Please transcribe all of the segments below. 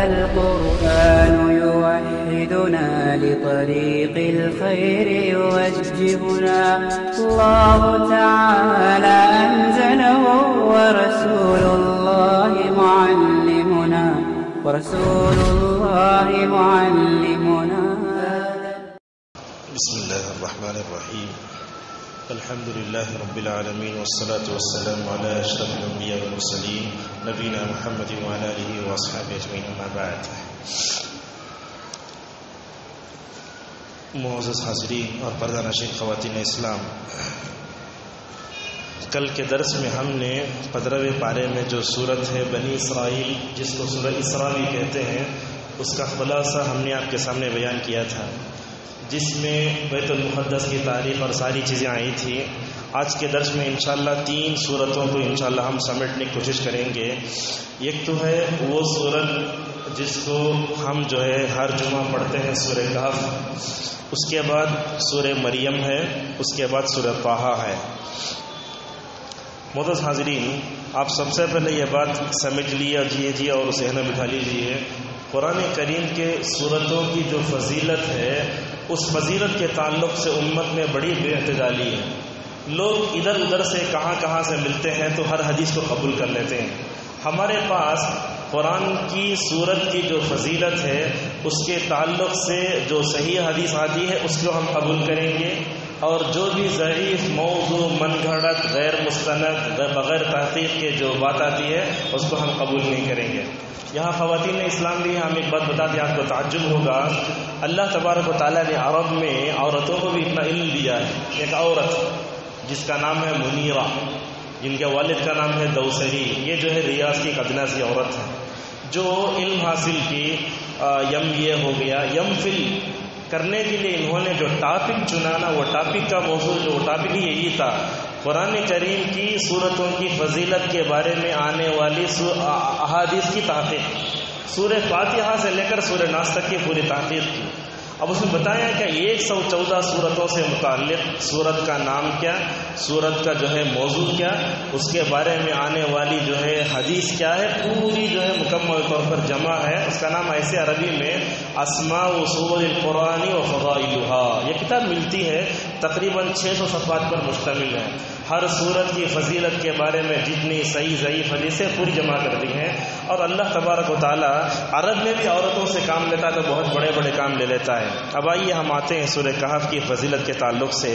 هذا القرآن يوحدنا لطريق الخير يوجهنا الله تعالى أنزله ورسول الله معلمنا بسم الله الرحمن الرحيم الحمد لله رب العالمين والصلاة والسلام على أشرف الأنبياء والمرسلين نبينا محمد وعلى آله وأصحابه أجمعين أما بعد. معزز حاضرین اور پردہ نشین خواتین اسلام، کل کے درس میں ہم نے 15ویں پارے میں جو سورت ہے بنی اسرائیل، جس کو سورہ اسراء بھی کہتے ہیں، اس کا خلاصہ ہم نے آپ کے سامنے بیان کیا تھا، جس میں بیت المقدس کی تاریخ اور ساری چیزیں آئی تھی. آج کے درس میں انشاءاللہ 3 سورتوں کو انشاءاللہ ہم سمیٹنے کی کوشش کریں گے. ایک تو ہے وہ سورت جس کو ہم جو ہے ہر جمعہ پڑھتے ہیں، سورہ کہف. اس کے بعد سورہ مریم ہے، اس کے بعد سورہ طٰہٰ ہے. معزز حاضرین، آپ سب سے پہلے یہ بات سمجھ لیجیے اور ذہن میں بٹھا لیجیے، قرآن کریم کے سورتوں کی جو فضیلت ہے، اس فضیلت کے تعلق سے امت میں بڑی بے اعتدالی ہے. لوگ ادھر ادھر سے کہاں سے ملتے ہیں تو ہر حدیث کو قبول کر لیتے ہیں. ہمارے پاس قرآن کی سورت کی جو فضیلت ہے، اس کے تعلق سے جو صحیح حدیث آتی ہے اس کو ہم قبول کریں گے، اور جو بھی ضعیف، موضوع، من گھڑت، غیر مستند، بغیر تحقیق کے جو بات آتی ہے اس کو ہم قبول نہیں کریں گے. یہاں خواتین اسلام بھی ہم ایک بات بتا دیں، آپ کو تعجب ہوگا، اللہ تبارک و تعالیٰ نے عرب میں عورتوں کو بھی اتنا علم دیا ہے. ایک عورت جس کا نام ہے منیرہ، جن کے والد کا نام ہے دوسری، یہ جو ہے ریاض کی ایک ادنا سی عورت ہے جو علم حاصل کی. یہ ہو گیا فل کرنے کے لیے انہوں نے جو ٹاپک چنا نا، وہ ٹاپک کا موضوع جو ٹاپک ہی یہی تھا، قرآن کریم کی سورتوں کی فضیلت کے بارے میں آنے والی احادیث کی تحقیق. سورہ فاتحہ سے لے کر سورہ ناس تک کی پوری تحقیق کی. اب اس میں بتایا کہ 114 سورتوں سے متعلق سورت کا نام کیا، سورت کا جو ہے موضوع کیا، اس کے بارے میں آنے والی جو ہے حدیث کیا ہے، پوری جو ہے مکمل طور پر جمع ہے. اس کا نام ایسے عربی میں اسماء سور القرآن و فضائلها. یہ کتاب ملتی ہے، تقریباً 600 صفحات پر مشتمل ہے. ہر سورت کی فضیلت کے بارے میں جتنی صحیح ضعیف حدیثیں پوری جمع کر دی ہیں. اور اللہ تبارک و تعالیٰ عرب میں بھی عورتوں سے کام لیتا ہے تو بہت بڑے بڑے کام لے لیتا ہے. اب آئیے ہم آتے ہیں سورہ کہف کی فضیلت کے تعلق سے.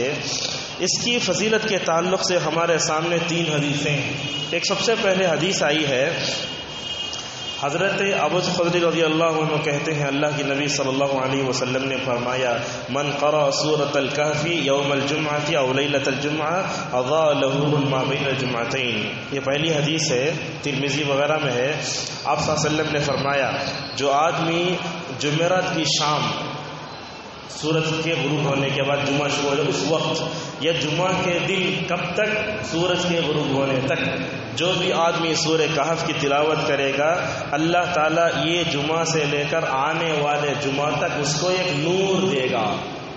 اس کی فضیلت کے تعلق سے ہمارے سامنے 3 حدیثیں ہیں. ایک سب سے پہلے حدیث آئی ہے، حضرت ابو خدری رضی اللہ عنہ کہتے ہیں اللہ کی نبی صلی اللہ علیہ وسلم نے فرمایا، من قرأ سورۃ الکہف یوم الجمعۃ او لیلۃ الجمعہ اضاء له ما بین الجمعتین. یہ پہلی حدیث ہے، ترمذی وغیرہ میں ہے. آپ صلی اللہ علیہ وسلم نے فرمایا، جو آدمی جمعرات کی شام سورج کے غروب ہونے کے بعد جمعہ شروع ہو جائے اس وقت، یا جمعہ کے دن کب تک، سورج کے غروب ہونے تک، جو بھی آدمی سورہ کہف کی تلاوت کرے گا، اللہ تعالیٰ یہ جمعہ سے لے کر آنے والے جمعہ تک اس کو ایک نور دے گا.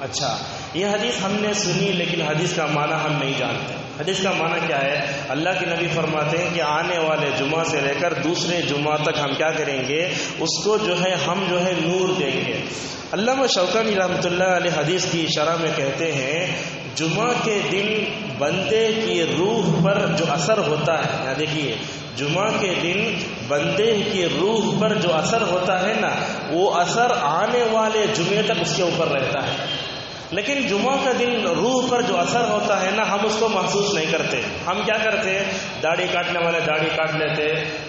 اچھا، یہ حدیث ہم نے سنی لیکن حدیث کا معنی ہم نہیں جانتے. حدیث کا معنی کیا ہے؟ اللہ کے نبی فرماتے ہیں کہ آنے والے جمعہ سے لے کر دوسرے جمعہ تک ہم کیا کریں گے، اس کو جو ہے ہم جو ہے نور دیں گے. علامہ شوکانی رحمۃ اللہ علیہ حدیث کی شرح میں کہتے ہیں، جمعہ کے دن بندے کی روح پر جو اثر ہوتا ہے، یہاں دیکھیے، جمعہ کے دن بندے کی روح پر جو اثر ہوتا ہے نا، وہ اثر آنے والے جمعے تک اس کے اوپر رہتا ہے. لیکن جمعہ کا دن روح پر جو اثر ہوتا ہے نا، ہم اس کو محسوس نہیں کرتے. ہم کیا کرتے، داڑھی کاٹنے والے داڑھی کاٹ لیتے،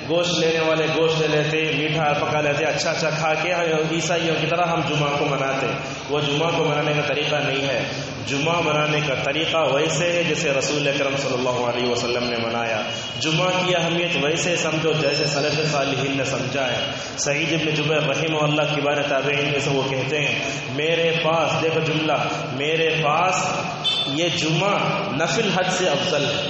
گوشت لینے والے گوشت لے لیتے، میٹھا پکا لیتے، اچھا کھا کے عیسائیوں کی طرح ہم جمعہ کو مناتے. وہ جمعہ کو منانے کا طریقہ نہیں ہے. جمعہ منانے کا طریقہ ویسے ہے جیسے رسول اکرم صلی اللہ علیہ وسلم نے منایا. جمعہ کی اہمیت ویسے سمجھو جیسے سلف صالحین نے سمجھا ہے. سعید بن جبیر رحمہ اللہ کبار تابعین میں سے وہ کہتے ہیں، میرے پاس، دیکھو جملہ، میرے پاس یہ جمعہ نفل حج سے افضل ہے.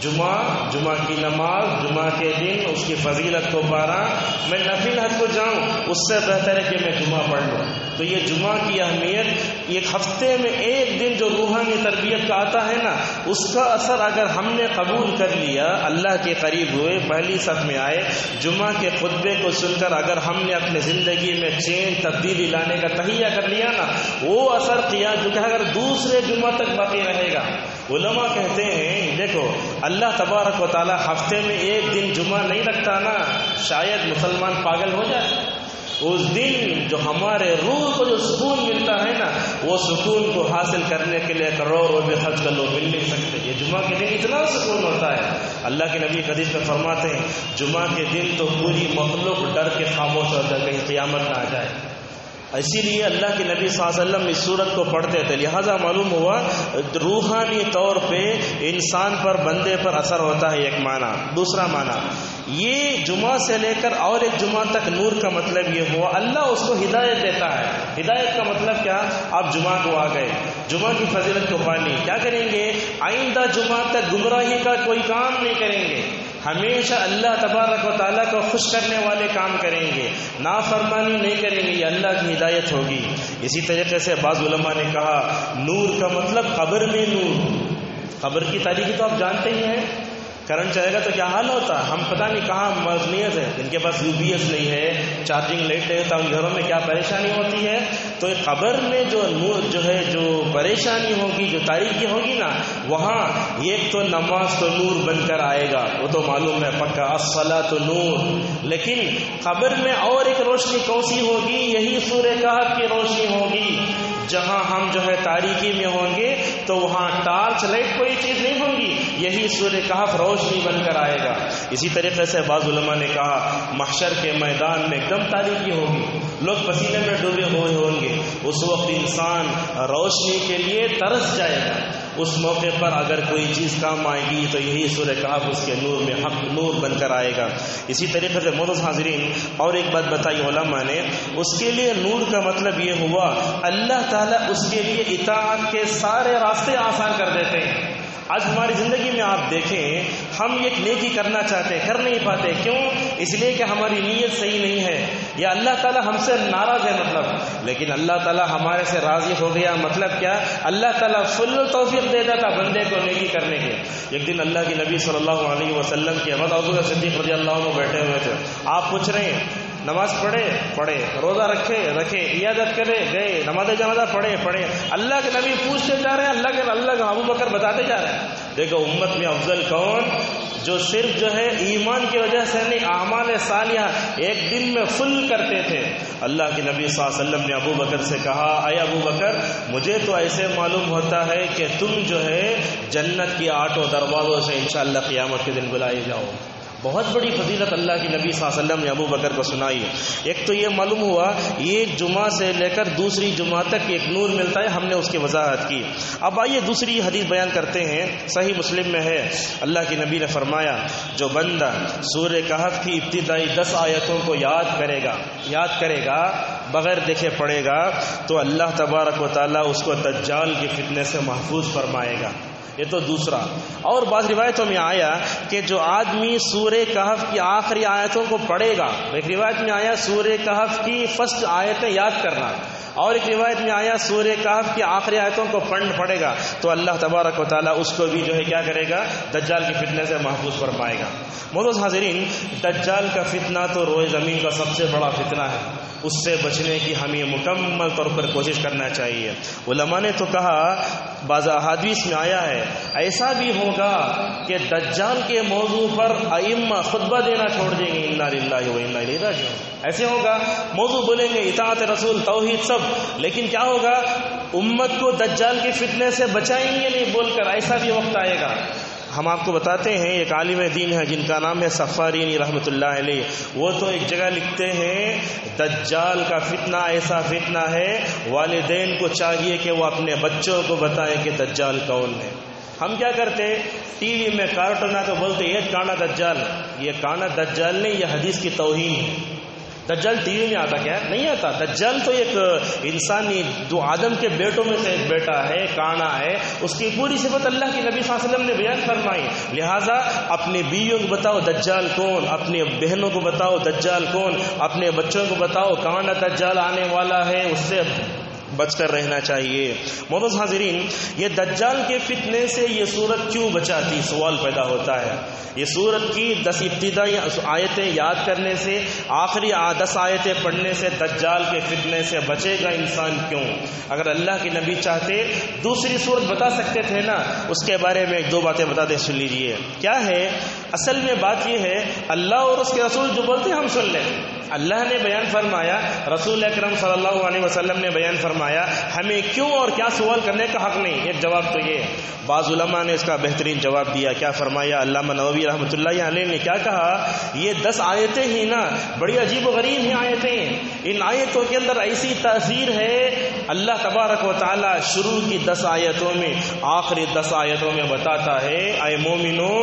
جمعہ کی نماز، جمعہ کے دن اس کی فضیلت کو پارا، میں نفل حج کو جاؤں اس سے بہتر ہے کہ میں جمعہ پڑھ لوں. تو یہ جمعہ کی اہمیت، ایک ہفتے میں ایک دن جو روحانی تربیت کا آتا ہے نا، اس کا اثر اگر ہم نے قبول کر لیا، اللہ کے قریب ہوئے، پہلی صف میں آئے، جمعہ کے خطبے کو سن کر اگر ہم نے اپنے زندگی میں چینج تبدیلی لانے کا تہیہ کر لیا نا، وہ اثر کیا جو کہ اگر دوسرے جمعہ تک باقی رہے گا۔ علماء کہتے ہیں دیکھو اللہ تبارک و تعالی ہفتے میں ایک دن جمعہ نہیں رکھتا نا، شاید مسلمان پاگل ہو جائے۔ اس دن جو ہمارے روح کو جو سکون ملتا ہے نا، وہ سکون کو حاصل کرنے کے لیے کروڑ روپے خرچ کر لو، مل نہیں سکتے۔ یہ جمعہ کے دن اتنا سکون ہوتا ہے، اللہ کے نبی حدیث میں فرماتے ہیں جمعہ کے دن تو پوری مخلوق ڈر کے خاموش ہوتا ہے کہیں قیامت نہ آ جائے۔ اسی لیے اللہ کے نبی صلی اللہ علیہ وسلم اس صورت کو پڑھتے تھے، لہذا معلوم ہوا روحانی طور پہ انسان پر، بندے پر اثر ہوتا ہے، ایک معنی۔ دوسرا معنی یہ جمعہ سے لے کر اور ایک جمعہ تک نور کا مطلب یہ ہوا اللہ اس کو ہدایت دیتا ہے۔ ہدایت کا مطلب کیا؟ آپ جمعہ کو آ گئے، جمعہ کی فضیلت کو پانی، کیا کریں گے؟ آئندہ جمعہ تک گمراہی کا کوئی کام نہیں کریں گے، ہمیشہ اللہ تبارک و تعالیٰ کو خوش کرنے والے کام کریں گے، نافرمانی نہیں کریں گے، یہ اللہ کی ہدایت ہوگی۔ اسی طریقے سے بعض علماء نے کہا نور کا مطلب قبر میں نور۔ قبر کی تاریخی تو آپ جانتے ہی ہیں، کرنٹ چلے گا تو کیا حال ہوتا، ہم پتہ نہیں کہاں مظنیت ہے، جن کے پاس UPS نہیں ہے، چارجنگ لائٹ نہیں ہوتا، ان گھروں میں کیا پریشانی ہوتی ہے۔ تو قبر میں جو نور جو ہے، جو پریشانی ہوگی، جو تاریکی ہوگی نا، وہاں ایک تو نماز تو نور بن کر آئے گا، وہ تو معلوم ہے پکا، الصلاۃ نور۔ لیکن قبر میں اور ایک روشنی کون سی ہوگی؟ یہی سورہ کہف کی روشنی ہوگی۔ جہاں ہم جو ہے تاریکی میں ہوں گے تو وہاں ٹارچ لائٹ کوئی چیز نہیں ہوگی، یہی سورہ کہف روشنی بن کر آئے گا۔ اسی طریقے سے بعض علماء نے کہا محشر کے میدان میں ایک دم تاریکی ہوگی، لوگ پسینے میں ڈوبے ہوئے ہوں گے، اس وقت انسان روشنی کے لیے ترس جائے گا۔ اس موقع پر اگر کوئی چیز کام آئے گی تو یہی سورہ کہف اس کے نور میں حق نور بن کر آئے گا۔ اسی طریقے سے معزز حاضرین اور ایک بات بتائی علماء نے، اس کے لیے نور کا مطلب یہ ہوا اللہ تعالیٰ اس کے لیے اطاعت کے سارے راستے آسان کر دیتے ہیں۔ آج ہماری زندگی میں آپ دیکھیں ہم ایک نیکی کرنا چاہتے کر نہیں پاتے، کیوں؟ اس لیے کہ ہماری نیت صحیح نہیں ہے، یا اللہ تعالیٰ ہم سے ناراض ہے مطلب، لیکن اللہ تعالیٰ ہمارے سے راضی ہو گیا مطلب کیا؟ اللہ تعالیٰ فل توفیق دے دیتا بندے کو نیکی کرنے کے۔ ایک دن اللہ کے نبی صلی اللہ علیہ وسلم کے حضرت ابوبکر صدیق رضی اللہ عنہ بیٹھے ہوئے تھے، آپ پوچھ رہے ہیں نماز پڑھے، روزہ رکھے، عیادت کرے، گئے، نماز جنازہ پڑھے، اللہ کے نبی پوچھتے جا رہے ہیں، اللہ کا ابو بکر بتاتے جا رہے ہیں۔ دیکھو امت میں افضل کون؟ جو صرف جو ہے ایمان کی وجہ سے نہیں، اعمال صالحہ ایک دن میں فل کرتے تھے۔ اللہ کے نبی صلی اللہ علیہ وسلم نے ابو بکر سے کہا اے ابو بکر مجھے تو ایسے معلوم ہوتا ہے کہ تم جو ہے جنت کی 8 دروازوں سے انشاءاللہ قیامت کے دن بلائے جاؤ۔ بہت بڑی فضیلت اللہ کی نبی صلی اللہ علیہ وسلم نے ابو بکر کو سنائی۔ ایک تو یہ معلوم ہوا یہ جمعہ سے لے کر دوسری جمعہ تک ایک نور ملتا ہے، ہم نے اس کی وضاحت کی۔ اب آئیے دوسری حدیث بیان کرتے ہیں، صحیح مسلم میں ہے، اللہ کے نبی نے فرمایا جو بندہ سورہ کہف کی ابتدائی 10 آیتوں کو یاد کرے گا بغیر دیکھے پڑھے گا تو اللہ تبارک و تعالیٰ اس کو دجال کے فتنے سے محفوظ فرمائے گا۔ یہ تو دوسرا، اور بعض روایتوں میں آیا کہ جو آدمی سورہ کہف کی آخری آیتوں کو پڑھے گا، ایک روایت میں آیا سورہ کہف کی فرسٹ آیتیں یاد کرنا، اور ایک روایت میں آیا سورہ کہف کی آخری آیتوں کو پڑھے گا تو اللہ تبارک و تعالیٰ اس کو بھی جو ہے کیا کرے گا؟ دجال کی فتنے سے محفوظ فرمائے گا۔ معزز حاضرین، دجال کا فتنہ تو روئے زمین کا سب سے بڑا فتنہ ہے، اس سے بچنے کی ہمیں مکمل طور پر کوشش کرنا چاہیے۔ علماء نے تو کہا، بعض احادیث میں آیا ہے ایسا بھی ہوگا کہ دجال کے موضوع پر ائمہ خطبہ دینا چھوڑ دیں گے، انا للہ و انا الیہ راجعون۔ ایسے ہوگا، موضوع بولیں گے اطاعت رسول، توحید، سب، لیکن کیا ہوگا؟ امت کو دجال کے فتنے سے بچائیں گے نہیں بول کر، ایسا بھی وقت آئے گا۔ ہم آپ کو بتاتے ہیں ایک عالم دین ہے جن کا نام ہے صفارینی رحمۃ اللہ علیہ، وہ تو ایک جگہ لکھتے ہیں دجال کا فتنہ ایسا فتنہ ہے والدین کو چاہیے کہ وہ اپنے بچوں کو بتائیں کہ دجال کون ہے۔ ہم کیا کرتے؟ ٹی وی میں کارٹون آ تو بولتے یہ کانا دجال، یہ کانا دجال نہیں، یہ حدیث کی توہین ہے۔ دجال ٹی وی میں آتا کیا؟ نہیں آتا. دجال تو ایک انسانی جو آدم کے بیٹوں میں سے ایک بیٹا ہے، کانا ہے، اس کی پوری صفت اللہ کے نبی صلی اللہ علیہ وسلم نے بیان فرمائی. لہٰذا اپنی بیویوں کو بتاؤ دجال کون، اپنی بہنوں کو بتاؤ دجال کون، اپنے بچوں کو بتاؤ کانا دجال آنے والا ہے، اس سے بچ کر رہنا چاہیے. معزز حاضرین، یہ دجال کے فتنے سے یہ سورت کیوں بچاتی؟ سوال پیدا ہوتا ہے. یہ سورت کی 10 ابتدائی آیتیں یاد کرنے سے، آخری 10 آیتیں پڑھنے سے دجال کے فتنے سے بچے گا انسان کیوں؟ اگر اللہ کے نبی چاہتے دوسری سورت بتا سکتے تھے نا. اس کے بارے میں 1-2 باتیں بتا دیں، سن لیجیے. کیا ہے اصل میں بات؟ یہ ہے اللہ اور اس کے رسول جو بولتے ہیں ہم سن لیں. اللہ نے بیان فرمایا، رسول اکرم صلی اللہ علیہ وسلم نے بیان فرمایا، ہمیں کیوں اور کیا سوال کرنے کا حق نہیں. ایک جواب تو یہ. بعض علماء نے اس کا بہترین جواب دیا. کیا فرمایا؟ علامہ نووی رحمۃ اللہ علیہ نے کیا کہا؟ یہ 10 آیتیں ہی نا بڑی عجیب و غریب ہیں آیتیں. ان آیتوں کے اندر ایسی تاثیر ہے. اللہ تبارک و تعالی شروع کی 10 آیتوں میں، آخری 10 آیتوں میں بتاتا ہے، اے مومنو،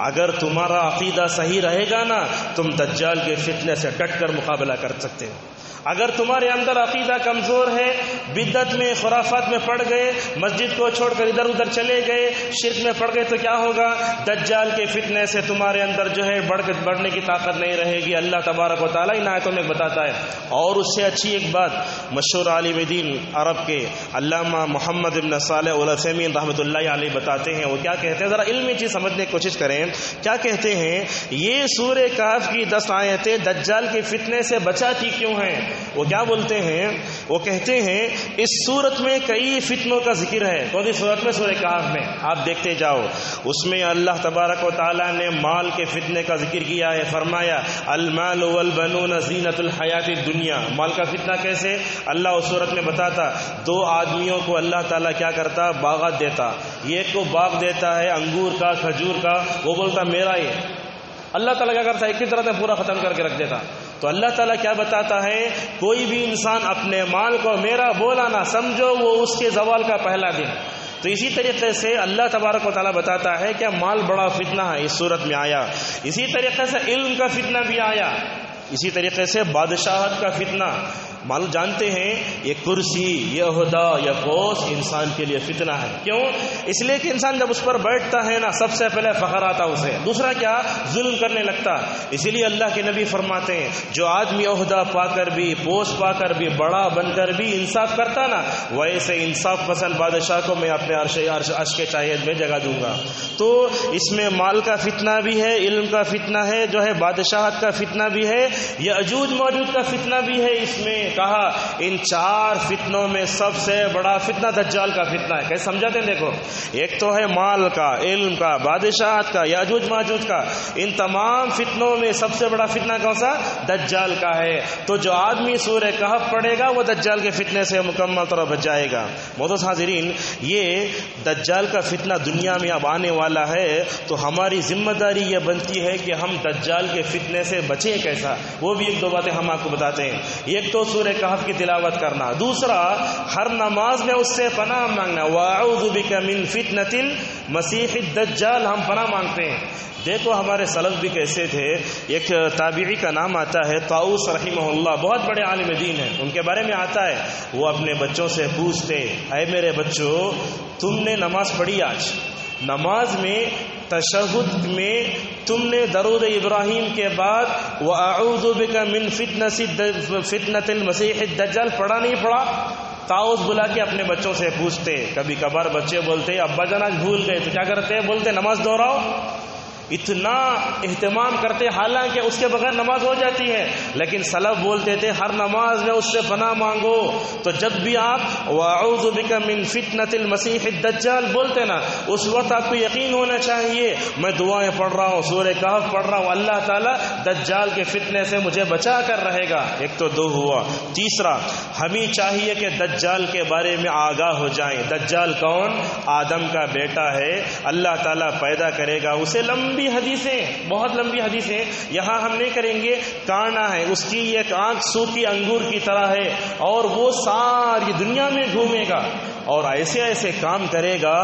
اگر تمہارا عقیدہ صحیح رہے گا نا، تم دجال کے فتنے سے ڈٹ کر مقابلہ کر سکتے ہو. اگر تمہارے اندر عقیدہ کمزور ہے، بدعت میں خرافات میں پڑ گئے، مسجد کو چھوڑ کر ادھر ادھر چلے گئے، شرک میں پڑ گئے، تو کیا ہوگا؟ دجال کے فتنے سے تمہارے اندر جو ہے بڑھنے کی طاقت نہیں رہے گی. اللہ تبارک و تعالیٰ ان آیتوں میں بتاتا ہے. اور اس سے اچھی ایک بات، مشہور عالم دین عرب کے علامہ محمد بن صالح العثیمین رحمۃ اللہ علیہ بتاتے ہیں. وہ کیا کہتے ہیں؟ ذرا علمی چیز سمجھنے کی کوشش کریں. کیا کہتے ہیں؟ یہ سورہ کہف کی 10 آیتیں دجال کے فتنے سے بچاتی کیوں ہیں؟ وہ کیا بولتے ہیں؟ وہ کہتے ہیں اس سورت میں کئی فتنوں کا ذکر ہے. کون سی سورت میں؟ سورہ کہف میں. آپ دیکھتے جاؤ، اس میں اللہ تبارک و تعالیٰ نے مال کے فتنے کا ذکر کیا ہے. فرمایا المال والبنون زینت الحیات الدنیا. مال کا فتنہ کیسے؟ اللہ اس سورت میں بتاتا، 2 آدمیوں کو اللہ تعالیٰ کیا کرتا؟ باغات دیتا. ایک کو باغ دیتا ہے انگور کا، کھجور کا، وہ بولتا میرا یہ. اللہ تعالیٰ کیا کرتا ہے؟ ایک ہی طرح سے پورا ختم کر کے رکھ دیتا. تو اللہ تعالیٰ کیا بتاتا ہے؟ کوئی بھی انسان اپنے مال کو میرا بولا نہ سمجھو، وہ اس کے زوال کا پہلا دن. تو اسی طریقے سے اللہ تبارک و تعالیٰ بتاتا ہے کہ مال بڑا فتنہ ہے، اس صورت میں آیا. اسی طریقے سے علم کا فتنہ بھی آیا. اسی طریقے سے بادشاہت کا فتنہ. معلوم جانتے ہیں یہ کرسی، یہ عہدہ، یہ پوسٹ انسان کے لیے فتنہ ہے. کیوں؟ اس لیے کہ انسان جب اس پر بیٹھتا ہے نا، سب سے پہلے فخر آتا اسے، دوسرا کیا؟ ظلم کرنے لگتا. اسی لیے اللہ کے نبی فرماتے ہیں جو آدمی عہدہ پا کر بھی، پوسٹ پا کر بھی، بڑا بن کر بھی انصاف کرتا نا، ویسے انصاف پسند بادشاہ کو میں اپنے عرش کے چاہیت میں جگہ دوں گا. تو اس میں مال کا فتنہ بھی ہے، علم کا فتنہ ہے، جو ہے بادشاہت کا فتنہ بھی ہے، یأجوج ماجوج کا فتنہ بھی ہے. اس میں کہا ان 4 فتنوں میں سب سے بڑا فتنہ دجال کا فتنہ ہے. کیسے سمجھاتے ہیں؟ دیکھو، ایک تو ہے مال کا، علم کا، بادشاہت کا، یاجوج ماجوج کا. ان تمام فتنوں میں سب سے بڑا فتنہ کون سا؟ دجال کا ہے. تو جو آدمی سورہ کہف پڑھے گا وہ دجال کے فتنے سے مکمل طور بچ جائے گا. معزز حاضرین، یہ دجال کا فتنہ دنیا میں اب آنے والا ہے، تو ہماری ذمہ داری یہ بنتی ہے کہ ہم دجال کے فتنے سے بچیں کیسا. وہ بھی 1-2 باتیں ہم آپ کو بتاتے ہیں. ایک تو سورہ کہف کی تلاوت کرنا، دوسرا ہر نماز میں اس سے پناہ مانگنا. وَأَعُوذُ بِكَ مِن فِتْنَةِ الْمَسِيحِ الدَّجَّالِ. ہم پناہ مانگتے ہیں. دیکھو ہمارے سلف بھی کیسے تھے. ایک تابعی کا نام آتا ہے طاؤس رحمہ اللہ، بہت بڑے عالم دین ہیں. ان کے بارے میں آتا ہے وہ اپنے بچوں سے پوچھتے، اے میرے بچوں، تم نے نماز پڑھی آج؟ نماز میں تشہد میں تم نے درود ابراہیم کے بعد وَأَعُوذُ بِكَ مِن فِتْنَةِ الْمَسِيحِ الدَّجَّالِ پڑھا نہیں پڑھا؟ طاؤس بلا کے اپنے بچوں سے پوچھتے. کبھی کبھار بچے بولتے ابا جان آج بھول گئے، تو کیا کرتے؟ بولتے نماز دہراؤ. اتنا اہتمام کرتے، حالانکہ اس کے بغیر نماز ہو جاتی ہے. لیکن سلف بولتے تھے ہر نماز میں اس سے پناہ مانگو. تو جب بھی آپ وَأَعُوذُ بِكَ مِن فِتْنَةِ الْمَسِيحِ الدَّجَّالِ بولتے نا، اس وقت آپ کو یقین ہونا چاہیے میں دعائیں پڑھ رہا ہوں، سورہ کہف پڑھ رہا ہوں، اللہ تعالیٰ دجال کے فتنے سے مجھے بچا کر رہے گا. ایک تو 2 ہوا. تیسرا، ہمیں چاہیے کہ دجال کے بارے میں آگاہ ہو جائیں. دجال کون؟ آدم کا بیٹا ہے، اللہ تعالیٰ پیدا کرے گا اسے. لمبی حدیثیں، بہت لمبی حدیثیں یہاں ہم نہیں کریں گے. کانا ہے، اس کی ایک آنکھ سوکھی انگور کی طرح ہے، اور وہ ساری دنیا میں گھومے گا اور ایسے ایسے کام کرے گا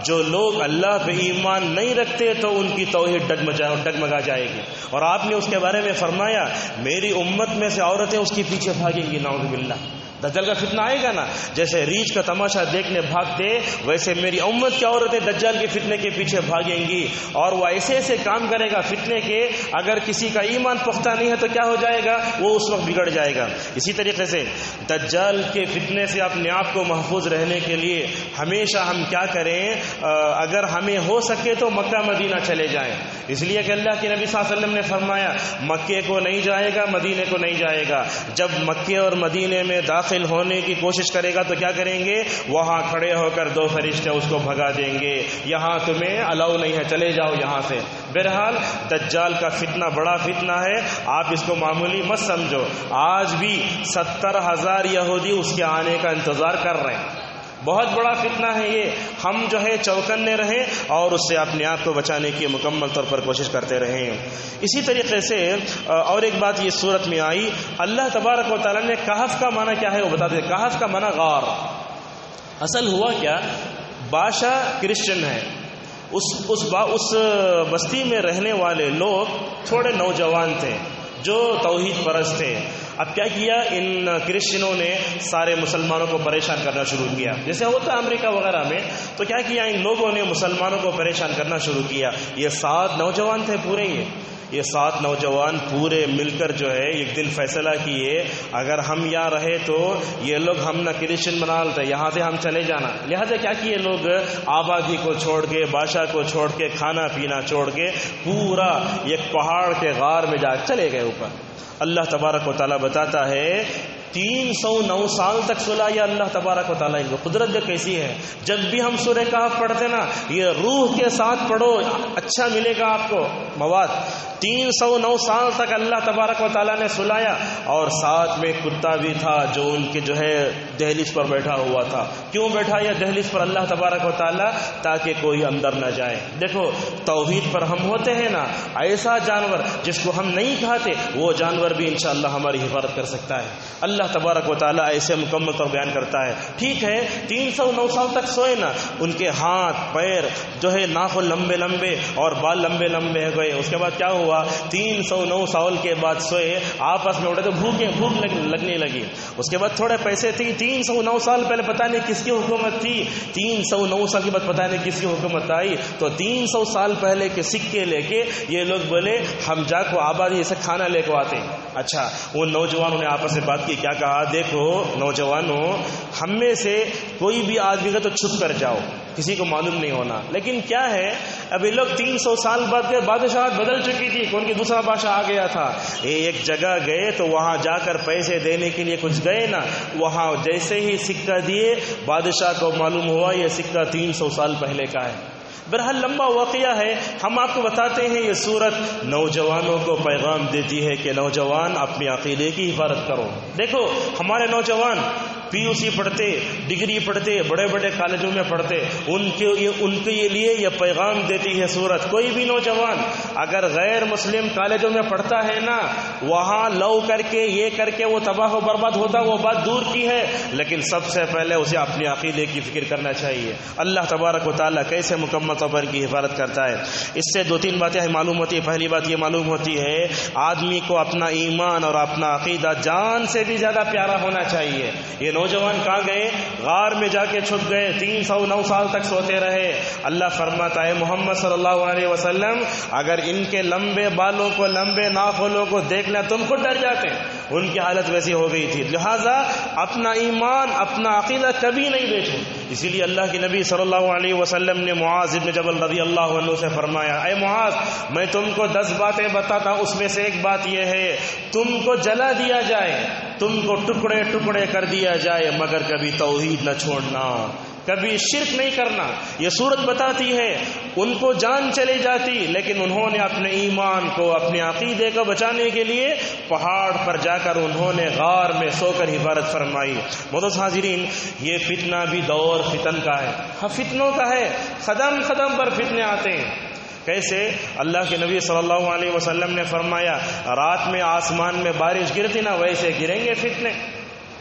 جو لوگ اللہ پہ ایمان نہیں رکھتے تو ان کی توحید ڈگمگا جائے گی. اور آپ نے اس کے بارے میں فرمایا میری امت میں سے عورتیں اس کے پیچھے بھاگیں گی. نعوذ باللہ. دجال کا فتنہ آئے گا نا, جیسے ریچھ کا تماشا دیکھنے بھاگتے ویسے میری امت کی عورتیں دجال کے فتنے کے پیچھے بھاگیں گی, اور وہ ایسے ایسے کام کرے گا فتنے کے, اگر کسی کا ایمان پختہ نہیں ہے تو کیا ہو جائے گا, وہ اس وقت بگڑ جائے گا. اسی طریقے سے دجال کے فتنے سے اپنے آپ کو محفوظ رہنے کے لیے ہمیشہ ہم کیا کریں, اگر ہمیں ہو سکے تو مکہ مدینہ چلے جائیں, اس لیے کہ اللہ کے نبی صلی اللہ علیہ وسلم نے فرمایا مکے کو نہیں جائے گا, مدینے کو نہیں جائے گا. جب مکے اور مدینے میں داخل ہونے کی کوشش کرے گا تو کیا کریں گے, وہاں کھڑے ہو کر 2 فرشتے اس کو بھگا دیں گے, یہاں تمہیں الاؤ نہیں ہے, چلے جاؤ یہاں سے. بہرحال دجال کا فتنہ بڑا فتنہ ہے, آپ اس کو معمولی مت سمجھو. آج بھی 70,000 یہودی اس کے آنے کا انتظار کر رہے ہیں. بہت بڑا فتنہ ہے یہ. ہم جو ہے چوکنے رہیں اور اس سے اپنے آپ کو بچانے کی مکمل طور پر کوشش کرتے رہیں. اسی طریقے سے اور ایک بات یہ صورت میں آئی, اللہ تبارک و تعالیٰ نے کہف کا معنی کیا ہے وہ بتا دیں. کہف کا معنی غار. اصل ہوا کیا, بادشاہ کرسچن ہے, اس بستی میں رہنے والے لوگ تھوڑے نوجوان تھے جو توحید پرست تھے. اب کیا کیا, ان کرسچنوں نے سارے مسلمانوں کو پریشان کرنا شروع کیا, جیسے ہوتا ہے امریکہ وغیرہ میں. تو کیا کیا, ان لوگوں نے مسلمانوں کو پریشان کرنا شروع کیا. یہ 7 نوجوان تھے پورے, یہ 7 نوجوان پورے مل کر جو ہے ایک دن فیصلہ کیے اگر ہم یہاں رہے تو یہ لوگ ہم نہ کرسچن بنا لیتے, یہاں سے ہم چلے جانا. لہذا کیا کیے لوگ, آبادی کو چھوڑ کے, بادشاہ کو چھوڑ کے, کھانا پینا چھوڑ کے پورا ایک پہاڑ کے غار میں جا چلے گئے اوپر. اللہ تبارک و تعالیٰ بتاتا ہے 309 سال تک سلایا اللہ تبارک و تعالیٰ. ان کو قدرت جو کیسی ہے. جب بھی ہم سورہ کہف پڑھتے نا, یہ روح کے ساتھ پڑھو, اچھا ملے گا آپ کو مواد. 309 سال تک اللہ تبارک و تعالیٰ نے سلایا, اور ساتھ میں کتا بھی تھا جو ان کے جو ہے دہلیز پر بیٹھا ہوا تھا. کیوں بیٹھا یہ دہلیز پر اللہ تبارک و تعالیٰ, تاکہ کوئی اندر نہ جائے. دیکھو توحید پر ہم ہوتے ہیں نا, ایسا جانور جس کو ہم نہیں کھاتے وہ جانور بھی انشاءاللہ ہماری حفاظت کر سکتا ہے. اللہ تبارک و تعالیٰ ایسے مکمل طور بیان کرتا ہے. ٹھیک ہے 309 سال تک سوئے نا, ان کے ہاتھ پیر جو ہے ناخن لمبے لمبے اور بال لمبے لمبے گئے. اس کے بعد کیا ہوا, 309 سال کے بعد سوئے, آپس میں اٹھے تو بھوک لگنے لگی. اس کے بعد تھوڑے پیسے تھے. 309 سال پہلے پتہ نہیں کس کی حکومت تھی, 309 سال کے بعد پتہ نہیں کس کی حکومت آئی. تو 300 سال پہلے کے سکے لے کے یہ لوگ بولے ہم جا کو آبادی سے کھانا لے کو آتے. اچھا, وہ نوجوانوں نے آپس میں بات کی, کیا کہا, دیکھو نوجوانوں, ہم میں سے کوئی بھی آدمی کا تو چھپ کر جاؤ, کسی کو معلوم نہیں ہونا. لیکن کیا ہے, ابھی لوگ 300 سال بعد کے بادشاہت بدل چکی تھی, کون کی دوسرا بادشاہ آ گیا تھا. ایک جگہ گئے تو وہاں جا کر پیسے دینے کے لیے کچھ گئے نا, وہاں جیسے ہی سکہ دیے بادشاہ کو معلوم ہوا یہ سکہ 300 سال پہلے کا ہے. بہرحال لمبا واقعہ ہے, ہم آپ کو بتاتے ہیں یہ صورت نوجوانوں کو پیغام دیتی ہے کہ نوجوان اپنے عقیدے کی حفاظت کرو. دیکھو ہمارے نوجوان PUC پڑھتے, ڈگری پڑھتے, بڑے بڑے کالجوں میں پڑھتے, ان کے لیے یہ پیغام دیتی ہے صورت. کوئی بھی نوجوان اگر غیر مسلم کالجوں میں پڑھتا ہے نا, وہاں لو کر کے یہ کر کے وہ تباہ و برباد ہوتا, وہ بات دور کی ہے, لیکن سب سے پہلے اسے اپنے عقیدے کی فکر کرنا چاہیے. اللہ تبارک و تعالیٰ کیسے مکمل طور پر کی حفاظت کرتا ہے. اس سے 2-3 باتیں معلوم ہوتی ہے. پہلی بات یہ معلوم ہوتی ہے آدمی کو اپنا ایمان اور اپنا عقیدہ جان سے بھی زیادہ پیارا ہونا چاہیے. یہ نوجوان کہاں گئے, غار میں جا کے چھپ گئے, 309 سال تک سوتے رہے. اللہ فرماتا ہے محمد صلی اللہ علیہ وسلم, اگر ان کے لمبے بالوں کو, لمبے ناخنوں کو دیکھنا تم خود ڈر جاتے. ان کی حالت ویسی ہو گئی تھی. لہذا اپنا ایمان, اپنا عقیدہ کبھی نہیں بیچو. اسی لیے اللہ کے نبی صلی اللہ علیہ وسلم نے معاذ ابن جبل رضی اللہ عنہ سے فرمایا, اے معاذ میں تم کو 10 باتیں بتاتا ہوں, اس میں سے ایک بات یہ ہے تم کو جلا دیا جائے, تم کو ٹکڑے ٹکڑے کر دیا جائے, مگر کبھی توحید نہ چھوڑنا, کبھی شرک نہیں کرنا. یہ صورت بتاتی ہے ان کو جان چلی جاتی, لیکن انہوں نے اپنے ایمان کو, اپنے عقیدے کو بچانے کے لیے پہاڑ پر جا کر انہوں نے غار میں سو کر حفاظت فرمائی. معزز حاضرین, یہ فتنہ بھی دور فتن کا ہے. ہاں فتنوں کا ہے, قدم قدم پر فتنے آتے ہیں. کیسے, اللہ کے نبی صلی اللہ علیہ وسلم نے فرمایا رات میں آسمان میں بارش گرتی نا, ویسے گریں گے فتنے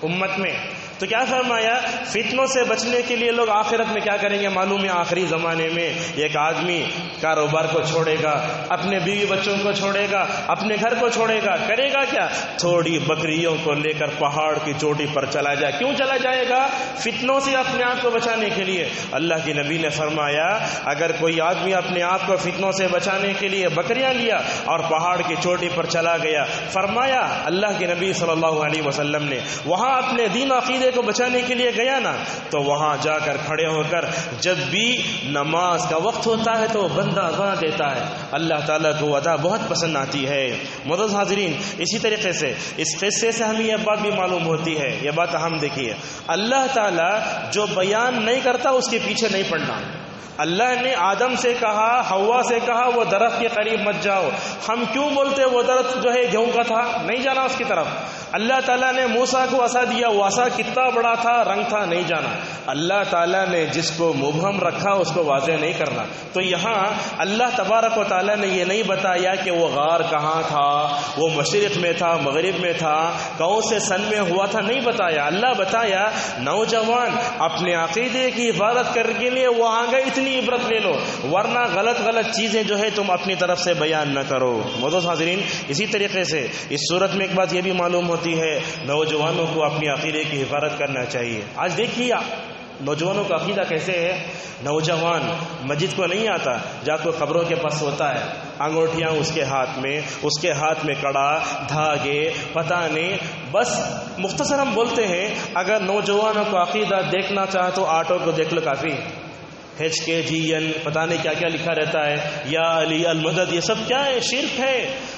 امت میں. تو کیا فرمایا؟ فتنوں سے بچنے کے لیے لوگ آخرت میں کیا کریں گے معلوم ہے؟ آخری زمانے میں ایک آدمی کاروبار کو چھوڑے گا، اپنے بیوی بچوں کو چھوڑے گا، اپنے گھر کو چھوڑے گا، کرے گا کیا؟ تھوڑی بکریوں کو لے کر پہاڑ کی چوٹی پر چلا جائے۔ کیوں چلا جائے گا؟ فتنوں سے اپنے آپ کو بچانے کے لیے۔ اللہ کے نبی نے فرمایا اگر کوئی آدمی اپنے آپ کو فتنوں سے بچانے کے لیے بکریاں لیا اور پہاڑ کی چوٹی پر چلا گیا، فرمایا اللہ کے نبی صلی اللہ علیہ وسلم نے وہاں اپنے دین عقیدے کو بچانے کے لیے گیا نا، تو وہاں جا کر کھڑے ہو کر جب بھی نماز کا وقت ہوتا ہے تو وہ بندہ اذان دیتا ہے، اللہ تعالیٰ کو ادا بہت پسند آتی ہے۔ معزز حاضرین، اسی طریقے سے اس قصے سے ہمیں یہ بات بھی معلوم ہوتی ہے، یہ بات اہم دیکھیے، اللہ تعالیٰ جو بیان نہیں کرتا اس کے پیچھے نہیں پڑنا۔ اللہ نے آدم سے کہا، حوا سے کہا وہ درخت کے قریب مت جاؤ، ہم کیوں بولتے وہ درخت جو ہے گیہوں کا تھا، نہیں جانا اس کی طرف۔ اللہ تعالیٰ نے موسیٰ کو عصا دیا، وہ عصا کتنا بڑا تھا، رنگ تھا، نہیں جانا۔ اللہ تعالیٰ نے جس کو مبہم رکھا اس کو واضح نہیں کرنا۔ تو یہاں اللہ تبارک و تعالیٰ نے یہ نہیں بتایا کہ وہ غار کہاں تھا، وہ مشرق میں تھا، مغرب میں تھا، کون سے سن میں ہوا تھا، نہیں بتایا۔ اللہ بتایا نوجوان اپنے عقیدے کی حفاظت کرنے کے لیے وہاں گئے، اتنی عبرت لے لو، ورنہ غلط چیزیں جو ہے تم اپنی طرف سے بیان نہ کرو۔ معزز حاضرین، اسی طریقے سے اس صورت میں ایک بات یہ بھی معلوم ہوتی ہے، نوجوانوں کو اپنی عقیدے کی حفاظت کرنا چاہیے۔ آج دیکھیے نوجوانوں کا عقیدہ کیسے ہے، نوجوان مسجد کو نہیں آتا، جا کے قبروں کے پاس ہوتا ہے، انگوٹھیاں اس کے ہاتھ میں کڑا، دھاگے، پتہ نہیں، بس مختصر ہم بولتے ہیں اگر نوجوانوں کو عقیدہ دیکھنا چاہے تو آٹو کو دیکھ لو کافی، HKGN پتہ نہیں کیا کیا لکھا رہتا ہے، یا علی المدد، یہ سب کیا ہے؟ شرک ہے۔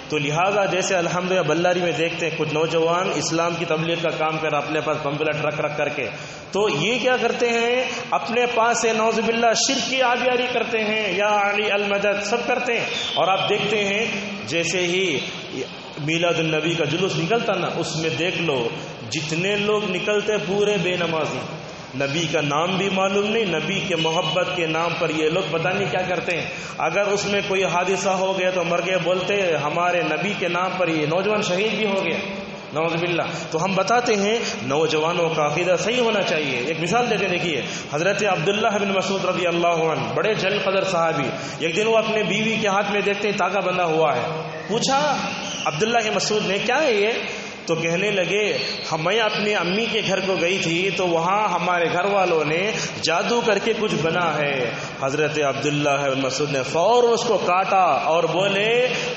تو لہٰذا جیسے الحمدللہ بلاری میں دیکھتے ہیں کچھ نوجوان اسلام کی تبلیغ کا کام کر اپنے پاس پمپلیٹ رکھ کر کے، تو یہ کیا کرتے ہیں اپنے پاس سے نعوذ باللہ شرک کی آبیاری کرتے ہیں، یا علی المدد سب کرتے ہیں۔ اور آپ دیکھتے ہیں جیسے ہی میلاد النبی کا جلوس نکلتا نا، اس میں دیکھ لو جتنے لوگ نکلتے پورے بے نمازی، نبی کا نام بھی معلوم نہیں، نبی کے محبت کے نام پر یہ لوگ پتہ نہیں کیا کرتے ہیں۔ اگر اس میں کوئی حادثہ ہو گیا تو مر گئے، بولتے ہمارے نبی کے نام پر یہ نوجوان شہید بھی ہو گیا، نعوذ باللہ۔ تو ہم بتاتے ہیں نوجوانوں کا عقیدہ صحیح ہونا چاہیے۔ ایک مثال دیتے دیکھیے، حضرت عبداللہ بن مسعود رضی اللہ عنہ، بڑے جلیل قدر صحابی، ایک دن وہ اپنے بیوی کے ہاتھ میں دیکھتے ہیں تاگا بندھا ہوا ہے، پوچھا عبداللہ کے مسعود نے کیا ہے یہ؟ تو کہنے لگے میں اپنی امی کے گھر کو گئی تھی تو وہاں ہمارے گھر والوں نے جادو کر کے کچھ بنا ہے۔ حضرت عبداللہ بن مسعود نے فوراً اس کو کاٹا اور بولے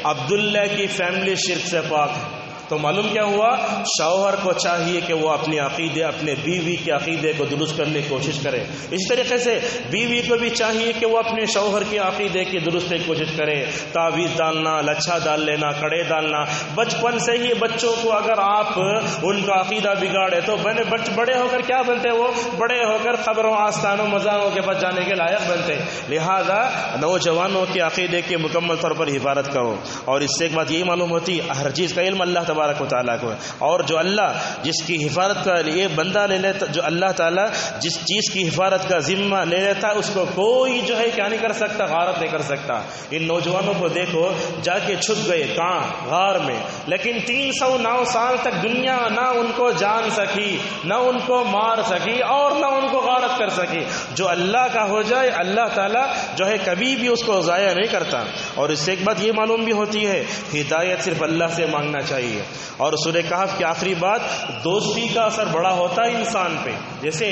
عبداللہ کی فیملی شرک سے پاک ہے۔ تو معلوم کیا ہوا، شوہر کو چاہیے کہ وہ اپنے عقیدے، اپنے بیوی کے عقیدے کو درست کرنے کی کوشش کرے، اسی طریقے سے بیوی کو بھی چاہیے کہ وہ اپنے شوہر کے عقیدے کی درست کی کوشش کرے۔ تعویذ ڈالنا، لچھا ڈال لینا، کڑے ڈالنا، بچپن سے ہی بچوں کو اگر آپ ان کا عقیدہ بگاڑے تو بڑے ہو کر کیا بنتے، وہ بڑے ہو کر قبروں، آستانوں، مزاروں کے پاس جانے کے لائق بنتے۔ لہذا نوجوانوں کے عقیدے کی مکمل طور پر حفاظت کرو۔ اور اس سے ایک بات یہی معلوم ہوتی ہے، ہر چیز کا علم اللہ تبارک و تعالیٰ کو ہے، اور جو اللہ جس کی حفاظت کا یہ بندہ لے لیتا، جو اللہ تعالیٰ جس چیز کی حفاظت کا ذمہ لے لیتا ہے اس کو کوئی جو ہے کیا نہیں کر سکتا، غارت نہیں کر سکتا۔ ان نوجوانوں کو دیکھو جا کے چھپ گئے کہاں، غار میں، لیکن 309 سال تک دنیا نہ ان کو جان سکی، نہ ان کو مار سکی، اور نہ ان کو غارت کر سکی۔ جو اللہ کا ہو جائے اللہ تعالیٰ جو ہے کبھی بھی اس کو ضائع نہیں کرتا۔ اور اس سے ایک بات یہ معلوم بھی ہوتی ہے، ہدایت صرف اللہ سے مانگنا چاہیے۔ اور سورہ کہف کی آخری بات، دوستی کا اثر بڑا ہوتا ہے انسان پہ۔ جیسے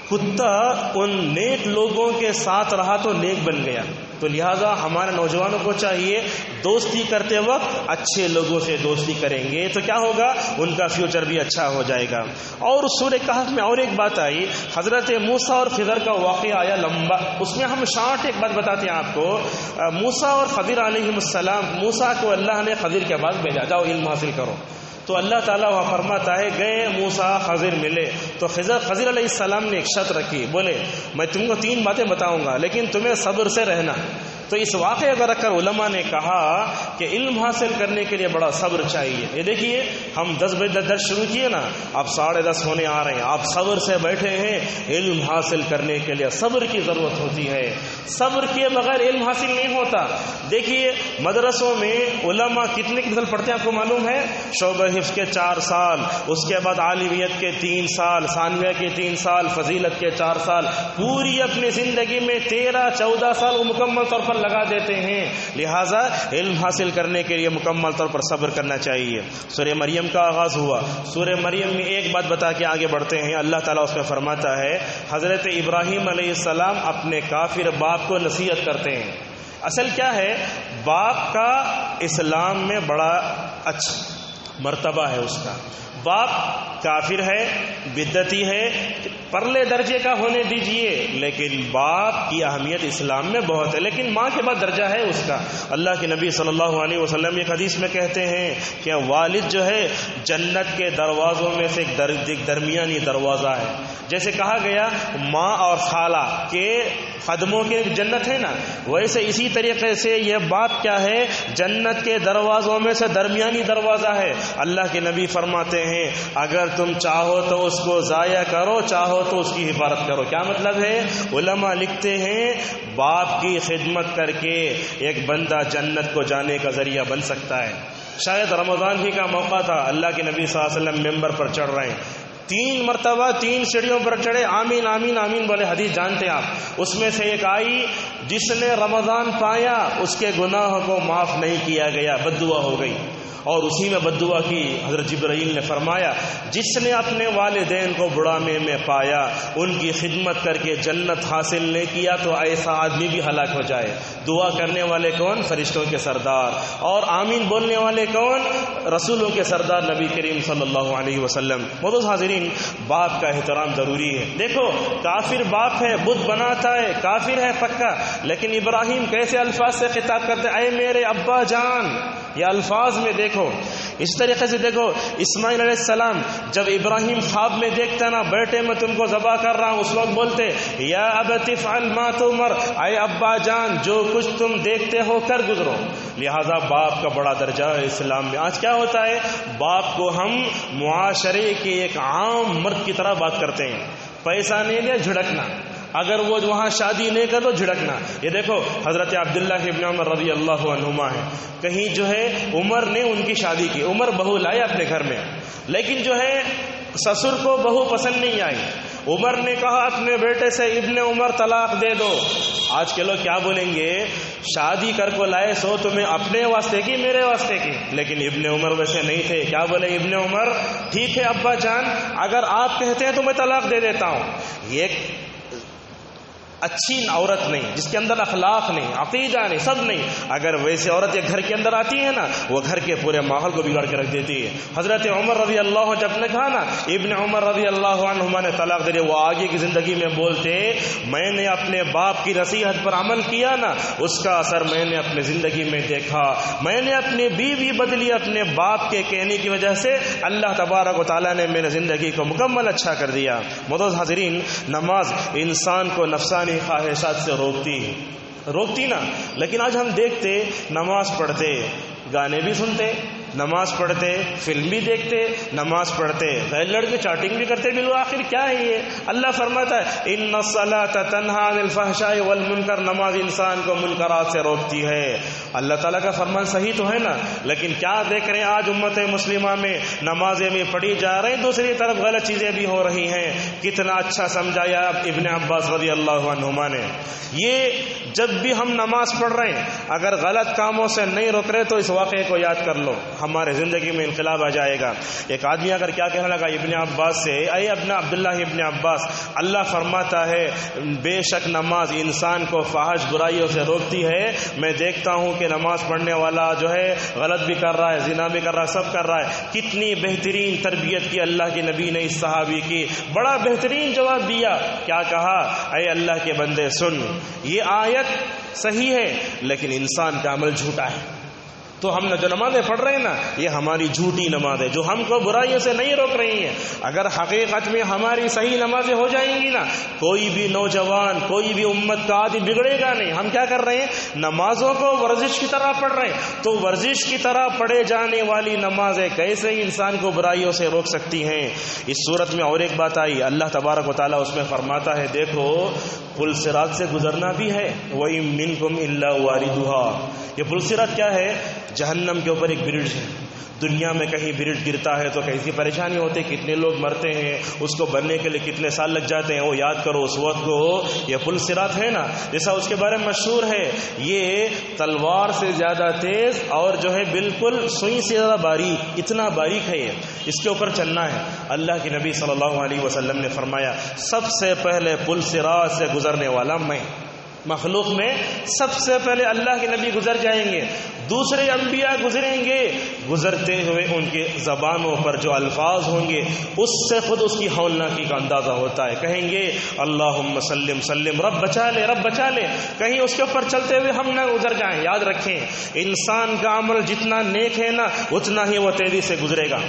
کتا ان نیک لوگوں کے ساتھ رہا تو نیک بن گیا، تو لہٰذا ہمارے نوجوانوں کو چاہیے دوستی کرتے وقت اچھے لوگوں سے دوستی کریں گے تو کیا ہوگا، ان کا فیوچر بھی اچھا ہو جائے گا۔ اور سورہ کہف میں اور ایک بات آئی، حضرت موسیٰ اور خضر کا واقعہ آیا لمبا، اس میں ہم شارٹ ایک بات بتاتے ہیں آپ کو۔ موسیٰ اور خضر علیہ السلام، موسیٰ کو اللہ نے خضر کے پاس بھیجا، جاؤ علم حاصل کرو۔ تو اللہ تعالیٰ وہاں فرماتا ہے گئے موسیٰ خضر ملے تو خضر علیہ السلام نے ایک شرط رکھی، بولے میں تم کو 3 باتیں بتاؤں گا لیکن تمہیں صبر سے رہنا۔ تو اس واقعے کو رکھ کر علماء نے کہا کہ علم حاصل کرنے کے لیے بڑا صبر چاہیے۔ یہ دیکھیے ہم 10 بجے درس شروع کیے نا، اب 10:30 ہونے آ رہے ہیں، آپ صبر سے بیٹھے ہیں۔ علم حاصل کرنے کے لیے صبر کی ضرورت ہوتی ہے، صبر کیے بغیر علم حاصل نہیں ہوتا۔ دیکھیے مدرسوں میں علماء کتنے کی فصل پڑھتے ہیں آپ کو معلوم ہے؟ شعبہ حفظ کے 4 سال، اس کے بعد عالمیت کے 3 سال، ثانویہ کے 3 سال، فضیلت کے 4 سال، پوری اپنی زندگی میں 13-14 سال وہ مکمل طور پر لگا دیتے ہیں۔ لہٰذا علم حاصل کرنے کے لیے مکمل طور پر صبر کرنا چاہیے۔ سورہ مریم کا آغاز ہوا، سورہ مریم میں ایک بات بتا کے آگے بڑھتے ہیں۔ اللہ تعالیٰ اس میں فرماتا ہے حضرت ابراہیم علیہ السلام اپنے کافر باپ کو نصیحت کرتے ہیں۔ اصل کیا ہے؟ باپ کا اسلام میں بڑا اچھا مرتبہ ہے اس کا۔ باپ کافر ہے، بدعتی ہے، پرلے درجے کا ہونے دیجئے، لیکن باپ کی اہمیت اسلام میں بہت ہے، لیکن ماں کے بعد درجہ ہے اس کا۔ اللہ کے نبی صلی اللہ علیہ وسلم ایک حدیث میں کہتے ہیں کہ والد جو ہے جنت کے دروازوں میں سے ایک درمیانی دروازہ ہے۔ جیسے کہا گیا ماں اور خالہ کے خدموں کے جنت ہے نا، ویسے اسی طریقے سے یہ باپ کیا ہے؟ جنت کے دروازوں میں سے درمیانی دروازہ ہے۔ اللہ کے نبی فرماتے ہیں اگر تم چاہو تو اس کو ضائع کرو، چاہو تو اس کی حفاظت کرو۔ کیا مطلب ہے؟ علماء لکھتے ہیں باپ کی خدمت کر کے ایک بندہ جنت کو جانے کا ذریعہ بن سکتا ہے۔ شاید رمضان ہی کا موقع تھا، اللہ کے نبی صلی اللہ علیہ وسلم ممبر پر چڑھ رہے ہیں، 3 مرتبہ 3 سیڑھیوں پر چڑھے، آمین آمین آمین بولے۔ حدیث جانتے ہیں آپ، اس میں سے ایک آئی جس نے رمضان پایا اس کے گناہوں کو معاف نہیں کیا گیا، بد دعا ہو گئی، اور اسی میں بد دعا کی حضرت جبرائیل نے فرمایا جس نے اپنے والدین کو بڑھاپے میں پایا ان کی خدمت کر کے جنت حاصل نہیں کیا تو ایسا آدمی بھی ہلاک ہو جائے۔ دعا کرنے والے کون؟ فرشتوں کے سردار، اور آمین بولنے والے کون؟ رسولوں کے سردار نبی کریم صلی اللہ علیہ وسلم۔ معزز حاضرین، باپ کا احترام ضروری ہے۔ دیکھو کافر باپ ہے، بت بناتا ہے، کافر ہے پکا، لیکن ابراہیم کیسے الفاظ سے خطاب کرتے ہیں؟ اے میرے ابا جان، یہ الفاظ میں دیکھو۔ اس طریقے سے دیکھو اسماعیل علیہ السلام جب ابراہیم خواب میں دیکھتا نا بیٹے میں تم کو ذبح کر رہا ہوں، اس وقت بولتے یا ابت افعل ما تؤمر، اے ابا جان جو کچھ تم دیکھتے ہو کر گزرو۔ لہذا باپ کا بڑا درجہ ہے اسلام میں۔ آج کیا ہوتا ہے؟ باپ کو ہم معاشرے کے ایک عام مرد کی طرح بات کرتے ہیں، پیسہ نہیں دیا جھڑکنا، اگر وہ وہاں شادی نہیں کر تو جھڑکنا۔ یہ دیکھو حضرت عبداللہ ابن عمر رضی اللہ عنہما ہے، کہیں جو ہے عمر نے ان کی شادی کی، عمر بہو لائے اپنے گھر میں، لیکن جو ہے سسر کو بہو پسند نہیں آئی۔ عمر نے کہا اپنے بیٹے سے ابن عمر طلاق دے دو۔ آج کے لوگ کیا بولیں گے؟ شادی کر کو لائے سو تمہیں اپنے واسطے کی میرے واسطے کی، لیکن ابن عمر ویسے نہیں تھے۔ کیا بولے ابن عمر؟ ٹھیک ہے ابا جان، اگر آپ کہتے ہیں تو میں طلاق دے دیتا ہوں۔ یہ اچھی عورت نہیں جس کے اندر اخلاق نہیں، عقیدہ نہیں، سب نہیں، اگر ویسے عورت یہ گھر کے اندر آتی ہے نا وہ گھر کے پورے ماحول کو بگاڑ کے رکھ دیتی ہے۔ حضرت عمر رضی اللہ جب نے کہا نا ابن عمر رضی اللہ عنہما نے طلاق دے دی، وہ آگے کی زندگی میں بولتے میں نے اپنے باپ کی نصیحت پر عمل کیا نا اس کا اثر میں نے اپنی زندگی میں دیکھا، میں نے اپنی بیوی بدلی اپنے باپ کے کہنے کی وجہ سے، اللہ تبارک و تعالیٰ نے میری زندگی کو مکمل اچھا کر دیا۔ معزز حاضرین، نماز انسان کو نفسانی خواہشات سے روکتی نا، لیکن آج ہم دیکھتے نماز پڑھتے گانے بھی سنتے، نماز پڑھتے فلم بھی دیکھتے، نماز پڑھتے غیر لڑکے چاٹنگ بھی کرتے، بالآخر کیا ہے یہ؟ اللہ فرماتا ہے ان الصلاۃ تنہی عن الفحشاء والمنکر، نماز انسان کو منکرات سے روکتی ہے۔ اللہ تعالیٰ کا فرمان صحیح تو ہے نا، لیکن کیا دیکھ رہے ہیں آج امت مسلمہ میں نمازیں بھی پڑھی جا رہی ہیں، دوسری طرف غلط چیزیں بھی ہو رہی ہیں۔ کتنا اچھا سمجھایا ابن عباس رضی اللہ عنہما نے، یہ جب بھی ہم نماز پڑھ رہے ہیں اگر غلط کاموں سے نہیں روک رہے تو اس واقعے کو یاد کر لو، ہمارے زندگی میں انقلاب آ جائے گا۔ ایک آدمی اگر کیا کہنے لگا ابن عباس سے، اے ابن عبداللہ ابن عباس، اللہ فرماتا ہے بے شک نماز انسان کو فحش برائیوں سے روکتی ہے، میں دیکھتا ہوں کہ نماز پڑھنے والا جو ہے غلط بھی کر رہا ہے، زنا بھی کر رہا ہے، سب کر رہا ہے۔ کتنی بہترین تربیت کی اللہ کے نبی نے اس صحابی کی، بڑا بہترین جواب دیا۔ کیا کہا؟ اے اللہ کے بندے سن، یہ آیت صحیح ہے لیکن انسان کا عمل جھوٹا ہے، تو ہم جو نمازیں پڑھ رہے ہیں نا یہ ہماری جھوٹی نماز ہے جو ہم کو برائیوں سے نہیں روک رہی ہیں۔ اگر حقیقت میں ہماری صحیح نمازیں ہو جائیں گی نا کوئی بھی نوجوان، کوئی بھی امت کا آدمی بگڑے گا نہیں۔ ہم کیا کر رہے ہیں؟ نمازوں کو ورزش کی طرح پڑھ رہے ہیں، تو ورزش کی طرح پڑھے جانے والی نمازیں کیسے انسان کو برائیوں سے روک سکتی ہیں؟ اس صورت میں اور ایک بات آئی، اللہ تبارک و تعالیٰ اس میں فرماتا ہے دیکھو پل صراط سے گزرنا بھی ہے. وَإِن مِّنكُمْ إِلَّا وَارِدُهَا. یہ پل صراط کیا ہے؟ جہنم کے اوپر ایک برج ہے. دنیا میں کہیں برج گرتا ہے تو کیسی پریشانی ہوتی ہے، کتنے لوگ مرتے ہیں، اس کو بننے کے لیے کتنے سال لگ جاتے ہیں. وہ یاد کرو اس وقت کو. یہ پل صراط ہے نا، جیسا اس کے بارے میں مشہور ہے، یہ تلوار سے زیادہ تیز اور جو ہے بالکل سوئی سے زیادہ باریک، اتنا باریک ہے یہ. اس کے اوپر چلنا ہے. اللہ کے نبی صلی اللہ علیہ وسلم نے فرمایا سب سے پہلے پل صراط سے گزرنے والا میں. مخلوق میں سب سے پہلے اللہ کے نبی گزر جائیں گے، دوسرے انبیاء گزریں گے. گزرتے ہوئے ان کے زبانوں پر جو الفاظ ہوں گے اس سے خود اس کی ہولناکی کا اندازہ ہوتا ہے. کہیں گے اللہم سلم سلم، رب بچا لے رب بچا لے. کہیں اس کے اوپر چلتے ہوئے ہم نہ گزر جائیں. یاد رکھیں انسان کا عمل جتنا نیک ہے نا اتنا ہی وہ تیزی سے گزرے گا.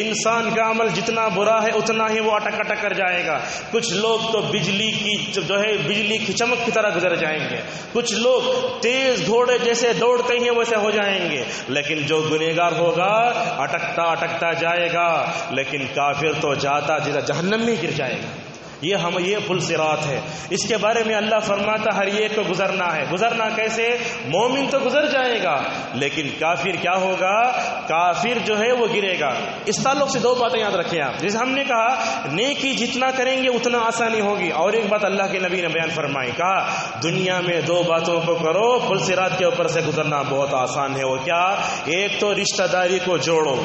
انسان کا عمل جتنا برا ہے اتنا ہی وہ اٹک اٹک کر جائے گا. کچھ لوگ تو بجلی کی چمک کی طرح گزر جائیں گے، کچھ لوگ تیز گھوڑے جیسے دوڑتے ہیں ویسے ہو جائیں گے. لیکن جو گنہگار ہوگا اٹکتا اٹکتا جائے گا، لیکن کافر تو جاتا جہنم میں گر جائے گا. یہ پل صراط ہے. اس کے بارے میں اللہ فرماتا ہر ایک کو گزرنا ہے. گزرنا کیسے؟ مومن تو گزر جائے گا لیکن کافر کیا ہوگا؟ کافر جو ہے وہ گرے گا. اس تعلق سے دو باتیں یاد رکھیں آپ. جیسے ہم نے کہا نیکی جتنا کریں گے اتنا آسانی ہوگی، اور ایک بات اللہ کے نبی نے بیان فرمائی، کہا دنیا میں دو باتوں کو کرو پل صراط کے اوپر سے گزرنا بہت آسان ہے. وہ کیا؟ ایک تو رشتہ داری کو جوڑو،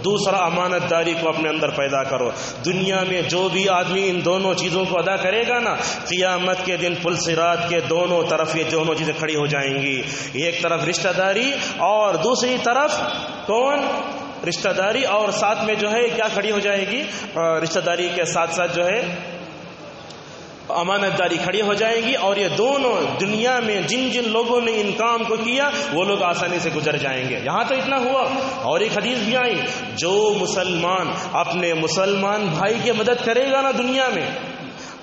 دوسرا امانت داری کو اپنے اندر پیدا کرو. دنیا میں جو بھی آدمی ان دونوں چیزوں کو ادا کرے گا نا، قیامت کے دن پل صراط کے دونوں طرف یہ دونوں چیزیں کھڑی ہو جائیں گی. ایک طرف رشتہ داری اور دوسری طرف کون؟ رشتہ داری اور ساتھ میں جو ہے کیا کھڑی ہو جائے گی؟ رشتہ داری کے ساتھ ساتھ جو ہے امانت داری کھڑی ہو جائے گی. اور یہ دونوں دنیا میں جن جن لوگوں نے ان کام کو کیا وہ لوگ آسانی سے گزر جائیں گے. یہاں تو اتنا ہوا، اور ایک حدیث بھی آئی، جو مسلمان اپنے مسلمان بھائی کی مدد کرے گا نا دنیا میں،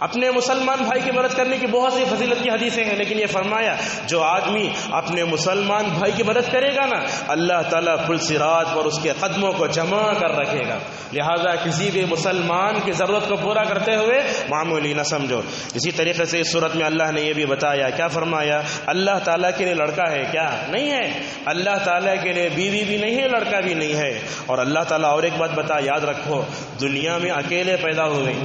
اپنے مسلمان بھائی کی مدد کرنے کی بہت سی فضیلت کی حدیثیں ہیں، لیکن یہ فرمایا جو آدمی اپنے مسلمان بھائی کی مدد کرے گا نا اللہ تعالیٰ پل صراط پر اس کے قدموں کو جمع کر رکھے گا. لہذا کسی بھی مسلمان کی ضرورت کو پورا کرتے ہوئے معمولی نہ سمجھو. اسی طریقے سے اس صورت میں اللہ نے یہ بھی بتایا، کیا فرمایا؟ اللہ تعالیٰ کے لیے لڑکا ہے کیا؟ نہیں ہے. اللہ تعالیٰ کے لیے بیوی بھی نہیں ہے، لڑکا بھی نہیں ہے. اور اللہ تعالیٰ اور ایک بات بتا، یاد رکھو دنیا میں اکیلے پیدا ہو گئی،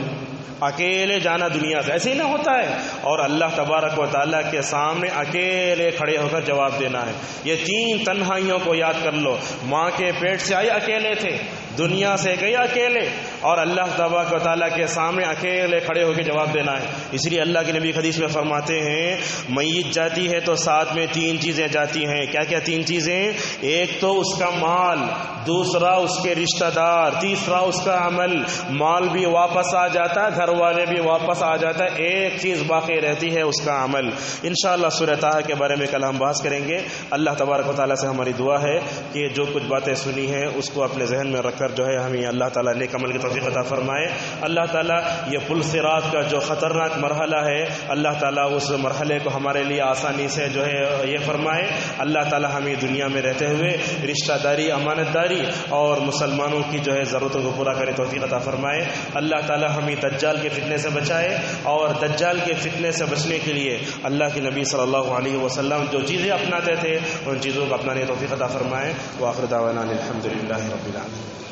اکیلے جانا دنیا سے ایسے ہی نہ ہوتا ہے، اور اللہ تبارک و تعالیٰ کے سامنے اکیلے کھڑے ہو کر جواب دینا ہے. یہ تین تنہائیوں کو یاد کر لو. ماں کے پیٹ سے آئے اکیلے تھے، دنیا سے گئے اکیلے، اور اللہ تبارک و تعالیٰ کے سامنے اکیلے کھڑے ہو کے جواب دینا ہے. اس لیے اللہ کے نبی حدیث میں فرماتے ہیں میت جاتی ہے تو ساتھ میں تین چیزیں جاتی ہیں. کیا کیا تین چیزیں؟ ایک تو اس کا مال، دوسرا اس کے رشتہ دار، تیسرا اس کا عمل. مال بھی واپس آ جاتا ہے، گھر والے بھی واپس آ جاتا ہے، ایک چیز باقی رہتی ہے اس کا عمل. انشاءاللہ سورہ طٰہٰ کے بارے میں کل ہم بحث کریں گے. اللہ تبارک و تعالیٰ سے ہماری دعا ہے کہ جو کچھ باتیں سنی ہیں اس کو اپنے ذہن میں رکھ کر جو ہے ہمیں اللہ تعالیٰ نیک عمل کی توفیق عطا فرمائے. اللہ تعالیٰ یہ پل صراط کا جو خطرناک مرحلہ ہے اللہ تعالیٰ اس مرحلے کو ہمارے لیے آسانی سے جو ہے یہ فرمائے. اللہ تعالیٰ ہمیں دنیا میں رہتے ہوئے رشتہ داری، امانت داری اور مسلمانوں کی جو ہے ضرورتوں کو پورا کرے توفیق عطا فرمائے. اللہ تعالیٰ ہمیں دجال کے فتنے سے بچائے، اور دجال کے فتنے سے بچنے کے لیے اللہ کے نبی صلی اللہ علیہ وسلم جو چیزیں اپناتے تھے ان چیزوں کو اپنانے توفیق عطا فرمائے. وآخر دعوانا الحمد للہ رب العالمین.